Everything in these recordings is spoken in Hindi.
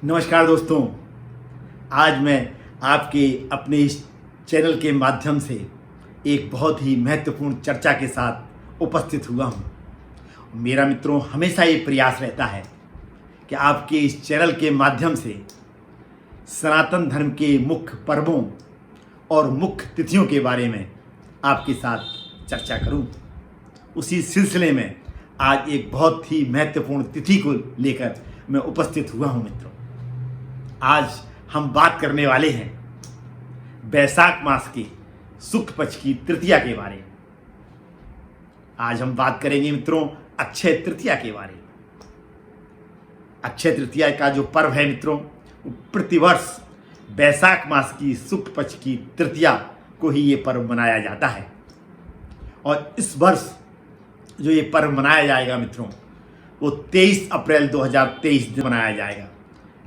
नमस्कार दोस्तों। आज मैं आपके अपने इस चैनल के माध्यम से एक बहुत ही महत्वपूर्ण चर्चा के साथ उपस्थित हुआ हूँ। मेरा मित्रों हमेशा ये प्रयास रहता है कि आपके इस चैनल के माध्यम से सनातन धर्म के मुख्य पर्वों और मुख्य तिथियों के बारे में आपके साथ चर्चा करूँ। उसी सिलसिले में आज एक बहुत ही महत्वपूर्ण तिथि को लेकर मैं उपस्थित हुआ हूँ। मित्रों, आज हम बात करने वाले हैं वैशाख मास की शुक्ल पक्ष की तृतीया के बारे में। आज हम बात करेंगे मित्रों अक्षय तृतीया के बारे में। अक्षय तृतीया का जो पर्व है मित्रों, वो प्रतिवर्ष वैशाख मास की शुक्ल पक्ष की तृतीया को ही ये पर्व मनाया जाता है। और इस वर्ष जो ये पर्व मनाया जाएगा मित्रों, वो 23 अप्रैल 2023 दिन मनाया जाएगा,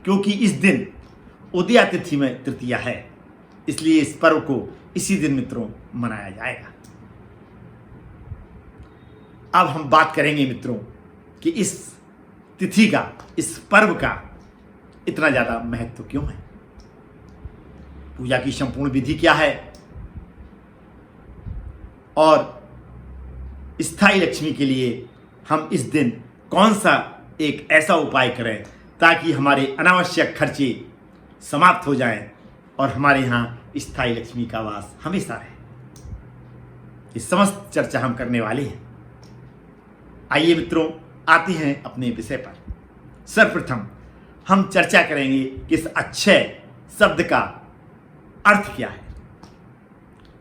क्योंकि इस दिन उदया तिथि में तृतीया है, इसलिए इस पर्व को इसी दिन मित्रों मनाया जाएगा। अब हम बात करेंगे मित्रों कि इस तिथि का, इस पर्व का इतना ज़्यादा महत्व क्यों है, पूजा की संपूर्ण विधि क्या है, और स्थायी लक्ष्मी के लिए हम इस दिन कौन सा एक ऐसा उपाय करें ताकि हमारे अनावश्यक खर्चे समाप्त हो जाएं और हमारे यहाँ स्थायी लक्ष्मी का वास हमेशा रहे। ये समस्त चर्चा हम करने वाले हैं। आइए मित्रों आते हैं अपने विषय पर। सर्वप्रथम हम चर्चा करेंगे कि इस अक्षय शब्द का अर्थ क्या है।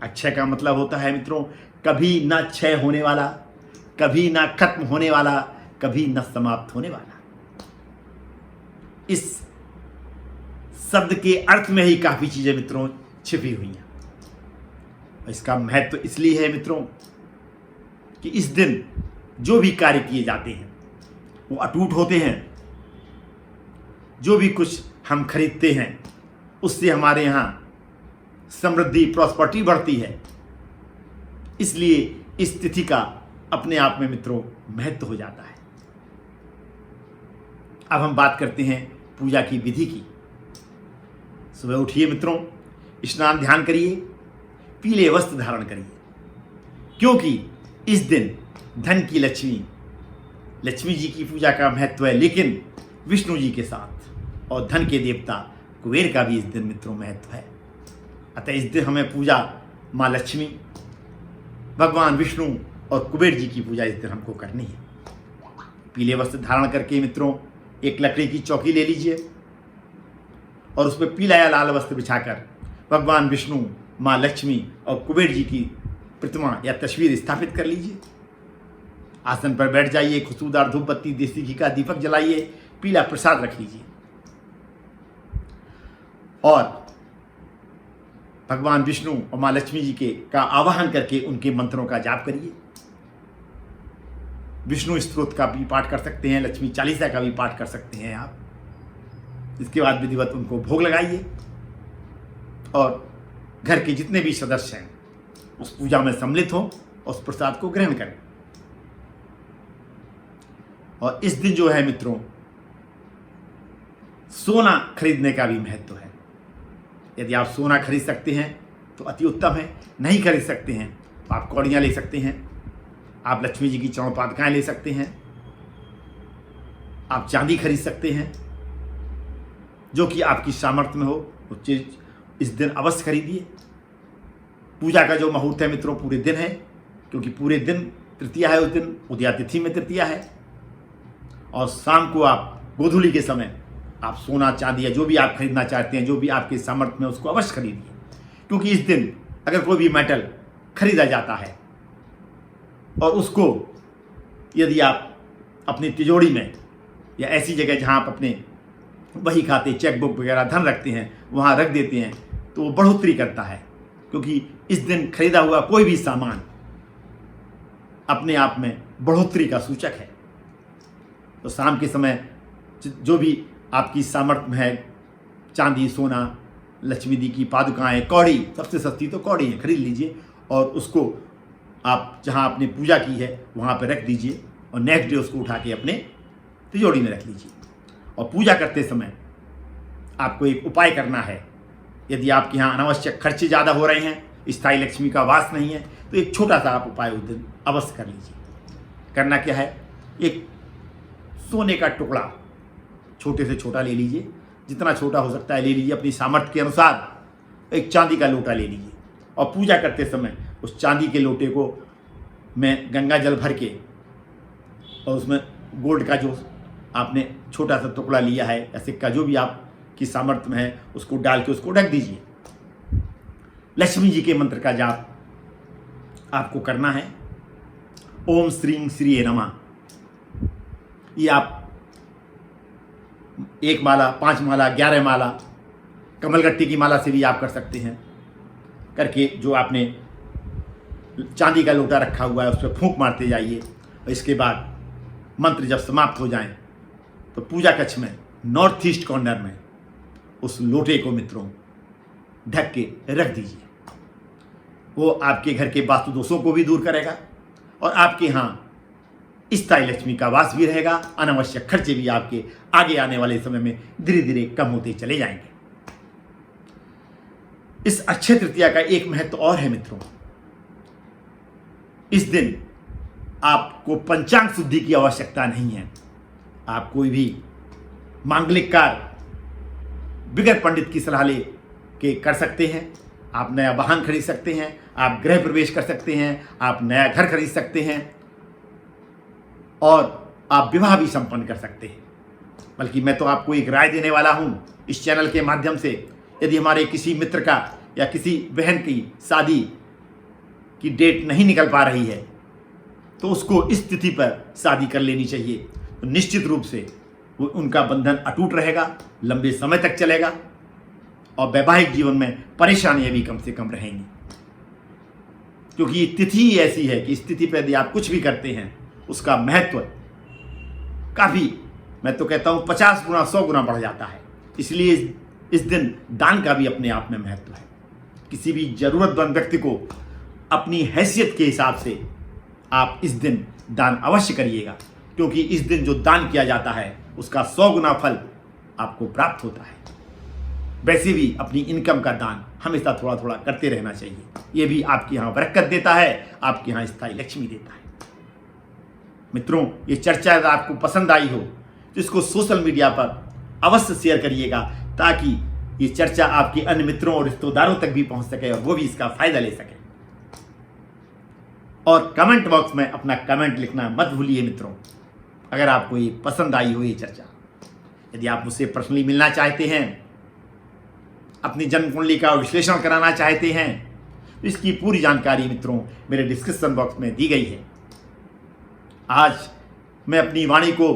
अक्षय का मतलब होता है मित्रों कभी न क्षय होने वाला, कभी न खत्म होने वाला, कभी न समाप्त होने वाला। इस शब्द के अर्थ में ही काफी चीजें मित्रों छिपी हुई हैं। इसका महत्व इसलिए है मित्रों कि इस दिन जो भी कार्य किए जाते हैं वो अटूट होते हैं। जो भी कुछ हम खरीदते हैं उससे हमारे यहाँ समृद्धि, प्रॉस्पर्टी बढ़ती है। इसलिए इस तिथि का अपने आप में मित्रों महत्व हो जाता है। अब हम बात करते हैं पूजा की विधि की। सुबह उठिए मित्रों, स्नान ध्यान करिए, पीले वस्त्र धारण करिए, क्योंकि इस दिन धन की लक्ष्मी जी की पूजा का महत्व है, लेकिन विष्णु जी के साथ, और धन के देवता कुबेर का भी इस दिन मित्रों महत्व है। अतः इस दिन हमें पूजा माँ लक्ष्मी, भगवान विष्णु और कुबेर जी की पूजा इस दिन हमको करनी है। पीले वस्त्र धारण करके मित्रों एक लकड़ी की चौकी ले लीजिए और उस पर पीला या लाल वस्त्र बिछाकर भगवान विष्णु, माँ लक्ष्मी और कुबेर जी की प्रतिमा या तस्वीर स्थापित कर लीजिए। आसन पर बैठ जाइए, खुशबूदार धूप बत्ती, देसी घी का दीपक जलाइए, पीला प्रसाद रख लीजिए और भगवान विष्णु और माँ लक्ष्मी जी के का आवाहन करके उनके मंत्रों का जाप करिए। विष्णु स्तोत्र का भी पाठ कर सकते हैं, लक्ष्मी चालीसा का भी पाठ कर सकते हैं आप। इसके बाद विधिवत उनको भोग लगाइए और घर के जितने भी सदस्य हैं उस पूजा में सम्मिलित हों, उस प्रसाद को ग्रहण करें। और इस दिन जो है मित्रों सोना खरीदने का भी महत्व है। यदि आप सोना खरीद सकते हैं तो अति उत्तम है, नहीं खरीद सकते हैं तो आप कौड़ियाँ ले सकते हैं, आप लक्ष्मी जी की चरण पादुकाएं ले सकते हैं, आप चांदी खरीद सकते हैं। जो कि आपकी सामर्थ्य में हो वो चीज़ इस दिन अवश्य खरीदिए। पूजा का जो मुहूर्त है मित्रों पूरे दिन है, क्योंकि पूरे दिन तृतीया है, उस दिन उदया तिथि में तृतीया है। और शाम को आप गोधूली के समय आप सोना चांदी या जो भी आप खरीदना चाहते हैं, जो भी आपके सामर्थ्य में, उसको अवश्य खरीदिए। क्योंकि इस दिन अगर कोई भी मेटल खरीदा जाता है और उसको यदि आप अपनी तिजोरी में या ऐसी जगह जहां आप अपने बही खाते, चेकबुक वगैरह धन रखते हैं वहां रख देते हैं तो वो बढ़ोतरी करता है। क्योंकि इस दिन खरीदा हुआ कोई भी सामान अपने आप में बढ़ोतरी का सूचक है। तो शाम के समय जो भी आपकी सामर्थ्य में है, चांदी, सोना, लक्ष्मी जी की पादुकाएं, कौड़ी, सबसे सस्ती तो कौड़ी है, खरीद लीजिए और उसको आप जहां आपने पूजा की है वहां पर रख दीजिए और नेक्स्ट डे उसको उठा के अपने तिजोरी में रख लीजिए। और पूजा करते समय आपको एक उपाय करना है। यदि आपके यहाँ अनावश्यक खर्चे ज़्यादा हो रहे हैं, स्थायी लक्ष्मी का वास नहीं है, तो एक छोटा सा आप उपाय उस दिन अवश्य कर लीजिए। करना क्या है, एक सोने का टुकड़ा छोटे से छोटा ले लीजिए, जितना छोटा हो सकता है ले लीजिए, अपनी सामर्थ्य के अनुसार। एक चांदी का लोटा ले लीजिए और पूजा करते समय उस चांदी के लोटे को में गंगा जल भर के और उसमें गोल्ड का जो आपने छोटा सा टुकड़ा लिया है या सिक्का, जो भी आपकी सामर्थ्य में है, उसको डाल के उसको ढक दीजिए। लक्ष्मी जी के मंत्र का जाप आपको करना है। ओम श्रीं श्री नमः। ये आप 1 माला, 5 माला, 11 माला कमलगट्टी की माला से भी आप कर सकते हैं। करके जो आपने चांदी का लोटा रखा हुआ है उस पर फूंक मारते जाइए और इसके बाद मंत्र जब समाप्त हो जाएं तो पूजा कक्ष में नॉर्थ ईस्ट कॉर्नर में उस लोटे को मित्रों ढक के रख दीजिए। वो आपके घर के वास्तु दोषों को भी दूर करेगा और आपके यहाँ स्थायी लक्ष्मी का वास भी रहेगा। अनावश्यक खर्चे भी आपके आगे आने वाले समय में धीरे धीरे कम होते चले जाएंगे। इस अक्षय तृतीया का एक महत्व और है मित्रों। इस दिन आपको पंचांग शुद्धि की आवश्यकता नहीं है। आप कोई भी मांगलिक कार्य बिगैर पंडित की सलाह ले के कर सकते हैं। आप नया वाहन खरीद सकते हैं, आप गृह प्रवेश कर सकते हैं, आप नया घर खरीद सकते हैं और आप विवाह भी संपन्न कर सकते हैं। बल्कि मैं तो आपको एक राय देने वाला हूं इस चैनल के माध्यम से। यदि हमारे किसी मित्र का या किसी बहन की शादी की डेट नहीं निकल पा रही है तो उसको इस तिथि पर शादी कर लेनी चाहिए। तो निश्चित रूप से वो उनका बंधन अटूट रहेगा, लंबे समय तक चलेगा और वैवाहिक जीवन में परेशानियां भी कम से कम रहेंगी। क्योंकि ये तिथि ही ऐसी है कि इस तिथि पर यदि आप कुछ भी करते हैं उसका महत्व काफ़ी, मैं तो कहता हूँ 50 गुना 100 गुना बढ़ जाता है। इसलिए इस दिन दान का भी अपने आप में महत्व है। किसी भी जरूरतमंद व्यक्ति को अपनी हैसियत के हिसाब से आप इस दिन दान अवश्य करिएगा, क्योंकि इस दिन जो दान किया जाता है उसका 100 गुना फल आपको प्राप्त होता है। वैसे भी अपनी इनकम का दान हमेशा थोड़ा थोड़ा करते रहना चाहिए। ये भी आपके यहाँ बरकत देता है, आपके यहाँ स्थायी लक्ष्मी देता है। मित्रों, ये चर्चा अगर आपको पसंद आई हो तो इसको सोशल मीडिया पर अवश्य शेयर करिएगा, ताकि ये चर्चा आपके अन्य मित्रों और रिश्तेदारों तक भी पहुंच सके और वो भी इसका फायदा ले सके। और कमेंट बॉक्स में अपना कमेंट लिखना मत भूलिए मित्रों, अगर आपको ये पसंद आई हो ये चर्चा। यदि आप मुझसे पर्सनली मिलना चाहते हैं, अपनी जन्म कुंडली का विश्लेषण कराना चाहते हैं, तो इसकी पूरी जानकारी मित्रों मेरे डिस्क्रिप्शन बॉक्स में दी गई है। आज मैं अपनी वाणी को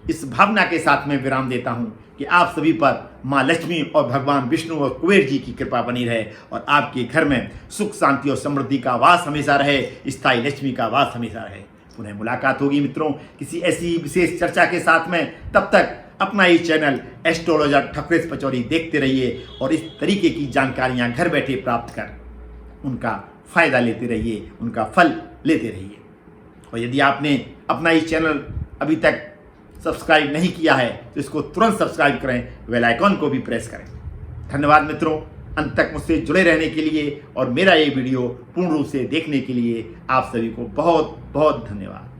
इस भावना के साथ में विराम देता हूं कि आप सभी पर माँ लक्ष्मी और भगवान विष्णु और कुबेर जी की कृपा बनी रहे और आपके घर में सुख शांति और समृद्धि का वास हमेशा रहे, स्थायी लक्ष्मी का वास हमेशा रहे। पुनः मुलाकात होगी मित्रों किसी ऐसी विशेष चर्चा के साथ में। तब तक अपना ये चैनल एस्ट्रोलॉजर ठकुरेश पचौरी देखते रहिए और इस तरीके की जानकारियां घर बैठे प्राप्त कर उनका फायदा लेते रहिए, उनका फल लेते रहिए। और यदि आपने अपना ये चैनल अभी तक सब्सक्राइब नहीं किया है तो इसको तुरंत सब्सक्राइब करें, बेल आइकॉन को भी प्रेस करें। धन्यवाद मित्रों, अंत तक मुझसे जुड़े रहने के लिए और मेरा ये वीडियो पूर्ण रूप से देखने के लिए आप सभी को बहुत बहुत धन्यवाद।